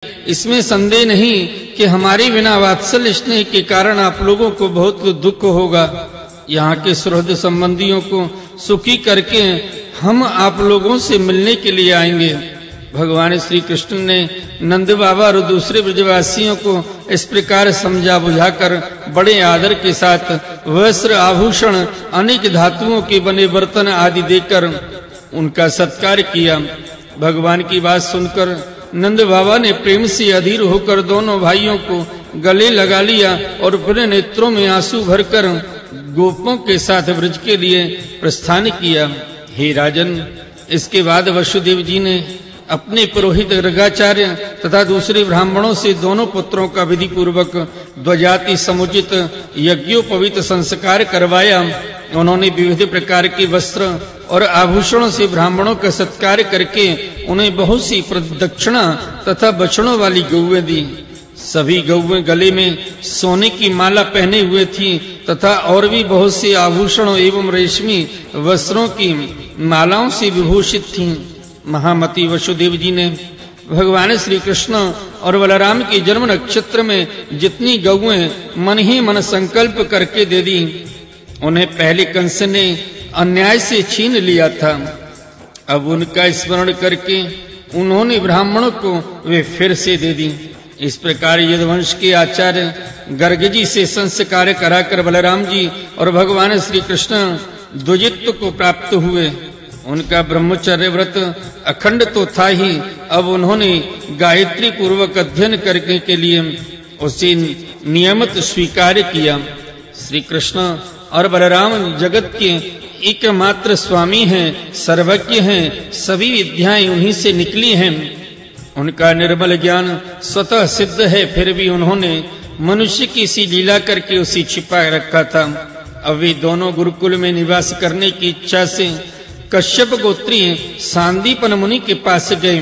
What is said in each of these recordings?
इसमें संदेह नहीं कि हमारे बिना वात्सल्य स्नेह के कारण आप लोगों को बहुत दुख होगा। यहाँ के सुहृद संबंधियों को सुखी करके हम आप लोगों से मिलने के लिए आएंगे। भगवान श्री कृष्ण ने नंद बाबा और दूसरे ब्रजवासियों को इस प्रकार समझा बुझाकर बड़े आदर के साथ वस्त्र आभूषण अनेक धातुओं के बने बर्तन आदि देकर उनका सत्कार किया। भगवान की बात सुनकर नंद बाबा ने प्रेम से अधीर होकर दोनों भाइयों को गले लगा लिया और अपने नेत्रों में आंसू भरकर गोपों के साथ ब्रज के लिए प्रस्थान किया। हे राजन, इसके बाद वसुदेव जी ने अपने पुरोहित गर्गाचार्य तथा दूसरे ब्राह्मणों से दोनों पुत्रों का विधि पूर्वक ध्वजाति समुचित यज्ञोपवीत संस्कार करवाया। उन्होंने विविध प्रकार के वस्त्र और आभूषणों से ब्राह्मणों का सत्कार करके उन्हें बहुत सी प्रदक्षिणा तथा बछड़ों वाली गौएं दी। सभी गौएं गले में सोने की माला पहने हुए थीं तथा और भी बहुत से आभूषणों एवं रेशमी वस्त्रों की मालाओं से विभूषित थीं। महामती वसुदेव जी ने भगवान श्री कृष्ण और बलराम के जन्म नक्षत्र में जितनी गौएं मन ही मन संकल्प करके दे दी, उन्हें पहले कंस ने अन्याय से छीन लिया था। अब उनका स्मरण करके उन्होंने ब्राह्मणों को वे फिर से दे दी। इस प्रकार यदुवंश के आचार्य गर्ग जी से संस्कार कराकर बलराम जी और भगवान श्री कृष्ण द्विजित्व को प्राप्त हुए। उनका ब्रह्मचर्य व्रत अखंड तो था ही, अब उन्होंने गायत्री पूर्वक अध्ययन करने के लिए उसे नियमित स्वीकार किया। श्री कृष्ण और बलराम जगत के एकमात्र स्वामी हैं, सर्वज्ञ हैं, सभी विद्याएं उन्हीं से निकली हैं। उनका निर्मल ज्ञान स्वतः सिद्ध है, फिर भी उन्होंने मनुष्य की सी लीला करके उसे छिपा रखा था। अब वे दोनों गुरुकुल में निवास करने की इच्छा से कश्यप गोत्रीय सांदीपन मुनि के पास गए,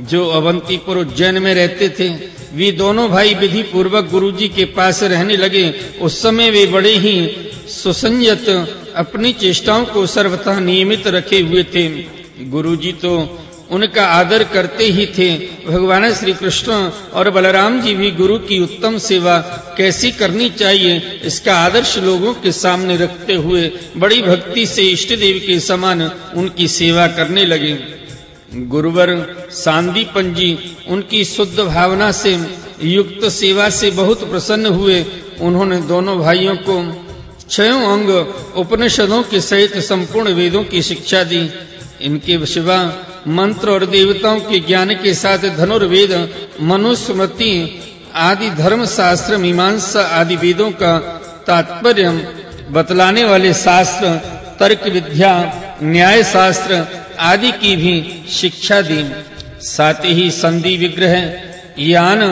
जो अवंतीपुर उज्जैन में रहते थे। वे दोनों भाई विधि पूर्वक गुरुजी के पास रहने लगे। उस समय वे बड़े ही सुसंयत, अपनी चेष्टाओं को सर्वथा नियमित रखे हुए थे। गुरुजी तो उनका आदर करते ही थे। भगवान श्री कृष्ण और बलराम जी भी गुरु की उत्तम सेवा कैसी करनी चाहिए इसका आदर्श लोगों के सामने रखते हुए बड़ी भक्ति से इष्ट देव के समान उनकी सेवा करने लगे। गुरुवर सांदीपन जी उनकी शुद्ध भावना से युक्त सेवा से बहुत प्रसन्न हुए। उन्होंने दोनों भाइयों को 6 अंग उपनिषदों के सहित संपूर्ण वेदों की शिक्षा दी। इनके सिवा मंत्र और देवताओं के ज्ञान के साथ धनुर्वेद, मनुस्मृति आदि धर्म शास्त्र, मीमांसा आदि वेदों का तात्पर्य बतलाने वाले शास्त्र, तर्क विद्या, न्याय शास्त्र आदि की भी शिक्षा दी। साथ ही संधि, विग्रह, यान,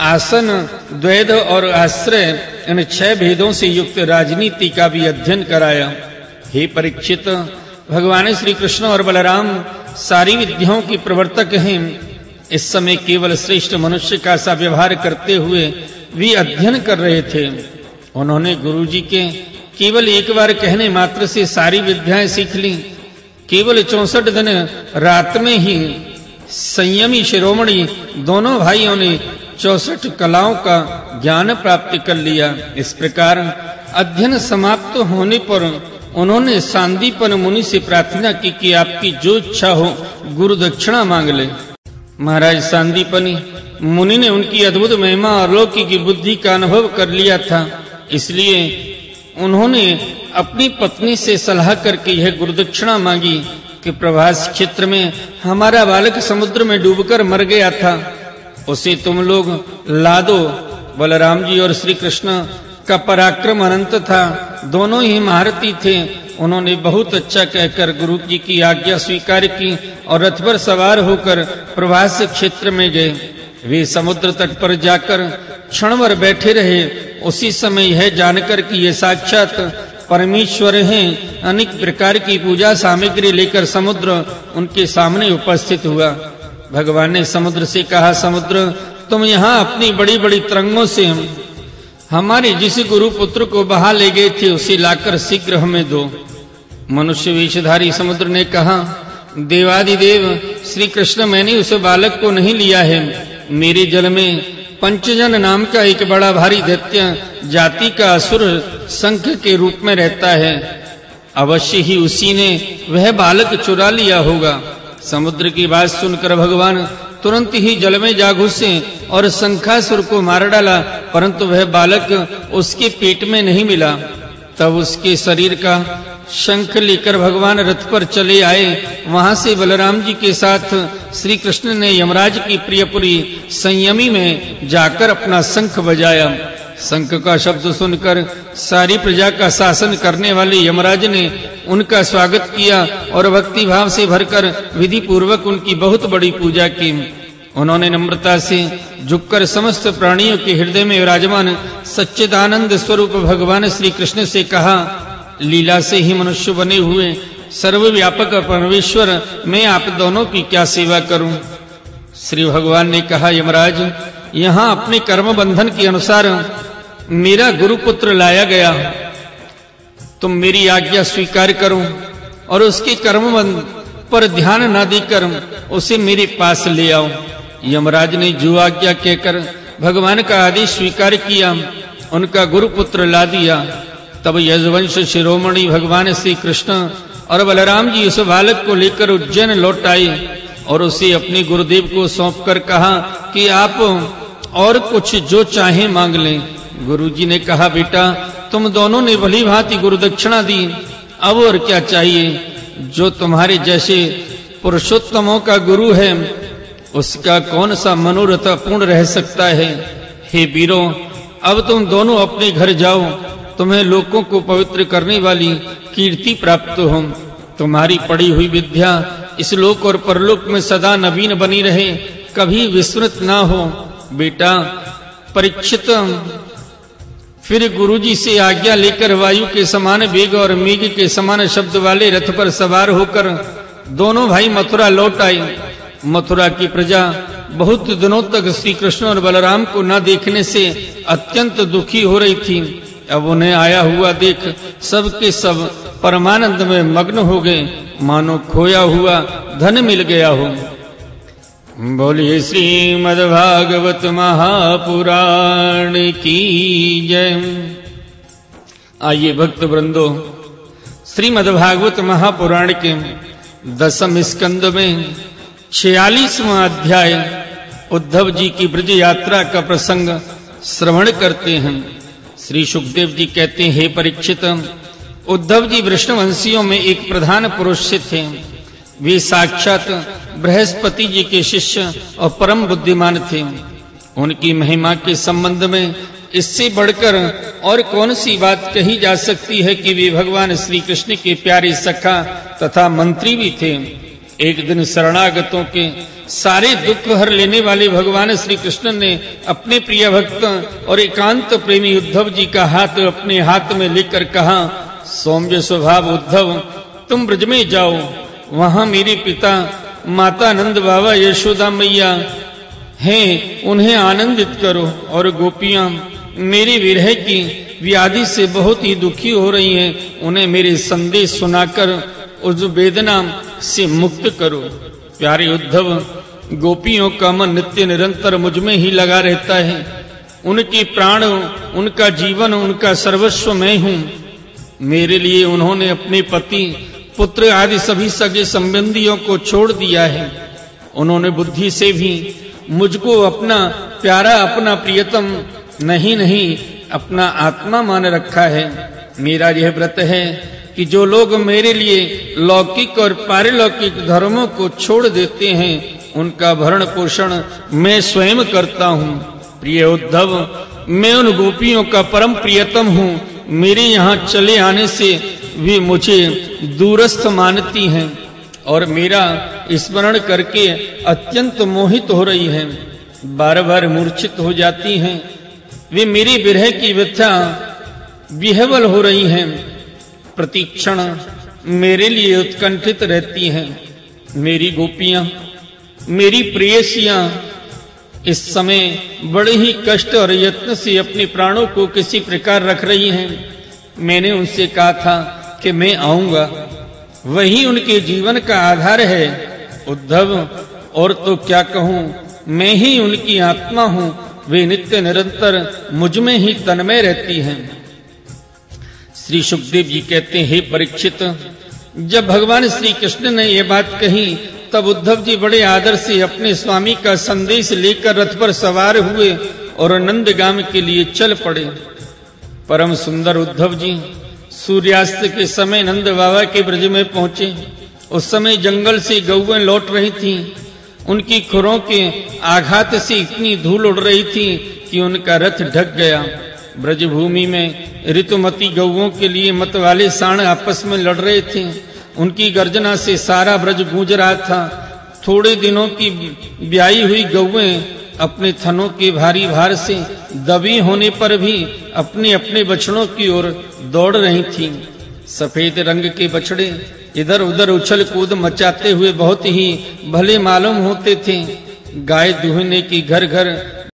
आसन, द्वैध और आश्रय इन 6 भेदों से युक्त राजनीति का भी अध्ययन कराया। हे परीक्षित, भगवान श्री कृष्ण और बलराम सारी विद्याओं के प्रवर्तक हैं। इस समय केवल श्रेष्ठ मनुष्य का सा व्यवहार करते हुए वे अध्ययन कर रहे थे। उन्होंने गुरुजी के केवल एक बार कहने मात्र से सारी विद्याएं सीख ली। केवल 64 दिन रात में ही संयमी शिरोमणि दोनों भाइयों ने 64 कलाओं का ज्ञान प्राप्त कर लिया। इस प्रकार अध्ययन समाप्त होने पर उन्होंने सांदीपन मुनि से प्रार्थना की कि आपकी जो इच्छा हो गुरु दक्षिणा मांग ले। महाराज सांदीपनि मुनि ने उनकी अद्भुत महिमा और अलौकिक बुद्धि का अनुभव कर लिया था, इसलिए उन्होंने अपनी पत्नी से सलाह करके यह गुरुदक्षिणा मांगी कि प्रभास क्षेत्र में हमारा बालक समुद्र में डूबकर मर गया था, उसे तुम लोग ला दो। बलराम जी और श्री कृष्ण का पराक्रम अनंत था, दोनों ही महारथी थे। उन्होंने बहुत अच्छा कहकर गुरु जी की आज्ञा स्वीकार की और रथ पर सवार होकर प्रभास क्षेत्र में गए। वे समुद्र तट पर जाकर क्षणभर बैठे रहे। उसी समय यह जानकर कि ये साक्षात परमेश्वर हैं, अनेक प्रकार की पूजा सामग्री लेकर समुद्र उनके सामने उपस्थित हुआ। भगवान ने समुद्र से कहा, समुद्र तुम यहाँ अपनी बड़ी बड़ी तरंगों से हमारे जिस गुरु पुत्र को बहा ले गए थे उसे लाकर शीघ्र हमें दो। मनुष्य वेशधारी समुद्र ने कहा, देवादिदेव श्री कृष्ण, मैंने उस बालक को नहीं लिया है, मेरे जल में पंचजन नाम का एक बड़ा भारी दैत्य जाति का असुर शंख के रूप में रहता है। अवश्य ही उसी ने वह बालक चुरा लिया होगा। समुद्र की बात सुनकर भगवान तुरंत ही जल में जा घुसे और शंखासुर को मार डाला, परंतु वह बालक उसके पेट में नहीं मिला। तब उसके शरीर का शंख लेकर भगवान रथ पर चले आए। वहां से बलराम जी के साथ श्री कृष्ण ने यमराज की प्रियपुरी संयमी में जाकर अपना शंख बजाया। शंख का शब्द सुनकर सारी प्रजा का शासन करने वाले यमराज ने उनका स्वागत किया और भक्ति भाव से भरकर विधि पूर्वक उनकी बहुत बड़ी पूजा की। उन्होंने नम्रता से झुककर समस्त प्राणियों के हृदय में विराजमान सच्चिदानंद स्वरूप भगवान श्री कृष्ण से कहा, लीला से ही मनुष्य बने हुए सर्वव्यापक परमेश्वर, मैं आप दोनों की क्या सेवा करूं। श्री भगवान ने कहा, यमराज, यहाँ अपने कर्म बंधन के अनुसार मेरा गुरुपुत्र लाया गया, तुम मेरी आज्ञा स्वीकार करो और उसके कर्म पर ध्यान न देकर उसे मेरे पास ले आओ। यमराज ने जो आज्ञा कहकर भगवान का आदेश स्वीकार किया, उनका गुरुपुत्र ला दिया। तब यजवंश शिरोमणि भगवान श्री कृष्ण और बलराम जी उस बालक को लेकर उज्जैन लौट आए और उसे अपने गुरुदेव को सौंपकर कहा कि आप और कुछ जो चाहे मांग लें। गुरुजी ने कहा, बेटा, तुम दोनों ने भली भांति गुरुदक्षिणा दी, अब और क्या चाहिए। जो तुम्हारे जैसे पुरुषोत्तमों का गुरु है, उसका कौन सा मनोरथ पूर्ण रह सकता है। हे वीरों, अब तुम दोनों अपने घर जाओ, तुम्हें लोगों को पवित्र करने वाली कीर्ति प्राप्त हो। तुम्हारी पढ़ी हुई विद्या इस लोक और परलोक में सदा नवीन बनी रहे, कभी विस्मृत ना हो। बेटा परीक्षित फिर गुरुजी से आज्ञा लेकर वायु के समान वेग और मेघ के समान शब्द वाले रथ पर सवार होकर दोनों भाई मथुरा लौट आए। मथुरा की प्रजा बहुत दिनों तक श्री कृष्ण और बलराम को न देखने से अत्यंत दुखी हो रही थी। अब उन्हें आया हुआ देख सबके सब परमानंद में मग्न हो गए, मानो खोया हुआ धन मिल गया हो। बोलिए श्रीमद्भागवत महापुराण की जय। आइए भक्त वृंदो, श्रीमद्भागवत महापुराण के 10वें स्कंद में 46वां अध्याय उद्धव जी की ब्रज यात्रा का प्रसंग श्रवण करते हैं। श्री सुखदेव जी कहते हैं, हे परीक्षित, उद्धव जी वृष्णवंशियों में एक प्रधान पुरुष से थे। वे साक्षात बृहस्पति जी के शिष्य और परम बुद्धिमान थे। उनकी महिमा के संबंध में इससे बढ़कर और कौन सी बात कही जा सकती है कि वे भगवान श्री कृष्ण के प्यारे सखा तथा मंत्री भी थे। एक दिन शरणागतों के सारे दुख हर लेने वाले भगवान श्री कृष्ण ने अपने प्रिय भक्त और एकांत प्रेमी उद्धव जी का हाथ अपने हाथ में लेकर कहा, सौम्य स्वभाव उद्धव, तुम ब्रज में जाओ, वहां मेरे पिता माता नंद बाबा यशोदा मैया हैं, उन्हें आनंदित करो। और गोपियां मेरे विरह की व्याधि से बहुत ही दुखी हो रही हैं, उन्हें मेरे संदेश सुनाकर उस वेदना से मुक्त करो। प्यारे उद्धव, गोपियों का मन नित्य निरंतर मुझ में ही लगा रहता है। उनके प्राण, उनका जीवन, उनका सर्वस्व मैं हूँ। मेरे लिए उन्होंने अपने पति, पुत्र आदि सभी सगे संबंधियों को छोड़ दिया है। उन्होंने बुद्धि से भी मुझको अपना प्यारा, अपना प्रियतम नहीं अपना आत्मा मान रखा है। मेरा यह व्रत है कि जो लोग मेरे लिए लौकिक और पारलौकिक धर्मों को छोड़ देते हैं, उनका भरण पोषण मैं स्वयं करता हूँ। प्रिय उद्धव, मैं उन गोपियों का परम प्रियतम हूँ। मेरे यहाँ चले आने से वे मुझे दूरस्थ मानती हैं और मेरा स्मरण करके अत्यंत मोहित हो रही हैं, बार बार मूर्छित हो जाती हैं। वे मेरी विरह की व्यथा विह्वल हो रही हैं, प्रतिक्षण मेरे लिए उत्कंठित रहती हैं। मेरी गोपियां, मेरी प्रेयसियां इस समय बड़े ही कष्ट और यत्न से अपने प्राणों को किसी प्रकार रख रही हैं। मैंने उनसे कहा था कि मैं आऊंगा, वही उनके जीवन का आधार है। उद्धव, और तो क्या कहूं, मैं ही उनकी आत्मा हूं, वे नित्य निरंतर मुझ में ही तन्मय रहती हैं। श्री सुखदेव जी कहते हैं, हे परीक्षित, जब भगवान श्री कृष्ण ने यह बात कही तब उद्धव जी बड़े आदर से अपने स्वामी का संदेश लेकर रथ पर सवार हुए और नंदगाम के लिए चल पड़े। परम सुंदर उद्धव जी सूर्यास्त के समय नंद बाबा के ब्रज में पहुंचे। उस समय जंगल से गौएं लौट रही थीं। उनकी खुरों के आघात से इतनी धूल उड़ रही थी कि उनका रथ ढक गया। ब्रजभूमि में ऋतुमती गौओं के लिए मतवाले सांड आपस में लड़ रहे थे। उनकी गर्जना से सारा ब्रज गूंज रहा था। थोड़े दिनों की ब्याई हुई गौएं अपने थनों के भारी भार से दबी होने पर भी अपने अपने बछड़ों की ओर दौड़ रही थीं। सफेद रंग के बछड़े इधर उधर उछल कूद मचाते हुए बहुत ही भले मालूम होते थे। गाय दूहने की घर घर